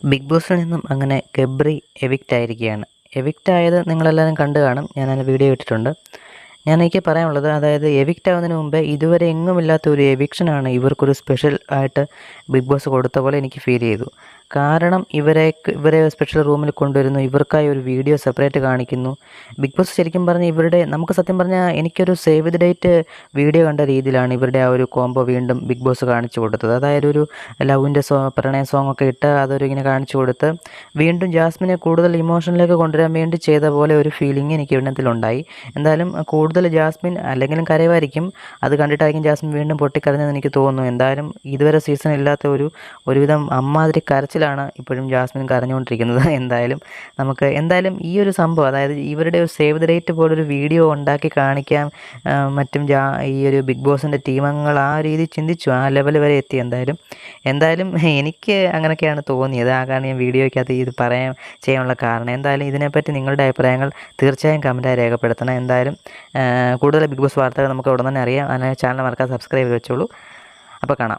Big ബോസിൽ നിന്നും അങ്ങനെ ഗബ്രി എവിക്റ്റ് ആയിരിക്കുകയാണ്. എവിക്റ്റ് ആയത് നിങ്ങളെല്ലാവരും കണ്ടു കാണും. ഞാനതിന് വീഡിയോ ഇട്ടിട്ടുണ്ട്. എനിക്ക് പറയാനുള്ളത്, അതായത് എവിക്റ്റ് ആവുന്നതിന് മുമ്പേ ഇതുവരെ എങ്ങുമില്ലാത്ത ഒരു എവിക്ഷനാണ് ഇവർക്കൊരു സ്പെഷ്യൽ ആയിട്ട് ബിഗ് ബോസ് കൊടുത്ത പോലെ എനിക്ക് ഫീൽ ചെയ്തു. കാരണം ഇവരെ സ്പെഷ്യൽ റൂമിൽ കൊണ്ടുവരുന്നു, ഇവർക്കായി ഒരു വീഡിയോ സെപ്പറേറ്റ് കാണിക്കുന്നു. ബിഗ് ബോസ് ശരിക്കും പറഞ്ഞാൽ നമുക്ക് സത്യം പറഞ്ഞാൽ എനിക്കൊരു സേവ് ദി ഡേറ്റ് വീഡിയോ കണ്ട രീതിയിലാണ് ഇവരുടെ ആ ഒരു കോംബോ വീണ്ടും ബിഗ് ബോസ് കാണിച്ചു കൊടുത്തത്. അതായത് ഒരു ലവിൻ്റെ പ്രണയ സോങ് ഒക്കെ ഇട്ട് അതൊരു ഇങ്ങനെ കാണിച്ചു കൊടുത്ത് വീണ്ടും ജാസ്മിനെ കൂടുതൽ ഇമോഷനിലേക്ക് കൊണ്ടുവരാൻ വേണ്ടി ചെയ്ത പോലെ ഒരു ഫീലിംഗ് എനിക്ക് ഇവിടത്തിലുണ്ടായി. എന്തായാലും കൂടുതൽ ജാസ്മിൻ അല്ലെങ്കിലും കരയുമായിരിക്കും, അത് കണ്ടിട്ടായിരിക്കും ജാസ്മിൻ വീണ്ടും പൊട്ടിക്കരഞ്ഞതെന്ന് എനിക്ക് തോന്നുന്നു. എന്തായാലും ഇതുവരെ സീസൺ ഇല്ലാത്ത ഒരുവിധം അമ്മാതിരി കരച്ചിലാണ് ഇപ്പോഴും ജാസ്മിൻ കരഞ്ഞുകൊണ്ടിരിക്കുന്നത്. എന്തായാലും ഈ ഒരു സംഭവം, അതായത് ഇവരുടെ ഒരു സേവ് ദ ഡേറ്റ് പോലൊരു വീഡിയോ ഉണ്ടാക്കി കാണിക്കാം മറ്റും ഈ ഒരു ബിഗ് ബോസിൻ്റെ ടീമംഗങ്ങൾ ആ രീതി ചിന്തിച്ചു, ആ ലെവൽ വരെ എത്തി. എന്തായാലും എനിക്ക് അങ്ങനെയൊക്കെയാണ് തോന്നിയത്. ആ കാരണം ഞാൻ വീഡിയോയ്ക്കകത്ത് ഇത് ചെയ്യാനുള്ള കാരണം. എന്തായാലും ഇതിനെപ്പറ്റി നിങ്ങളുടെ അഭിപ്രായങ്ങൾ തീർച്ചയായും കമൻറ്റായി രേഖപ്പെടുത്തണം. എന്തായാലും കൂടുതൽ ബിഗ് ബോസ് വാർത്തകൾ നമുക്ക് ഉടൻ തന്നെ അറിയാം. അതിനായി ചാനൽ മറക്കാതെ സബ്സ്ക്രൈബ് ചെയ്ത് വെച്ചോളൂ. അപ്പോൾ കാണാം.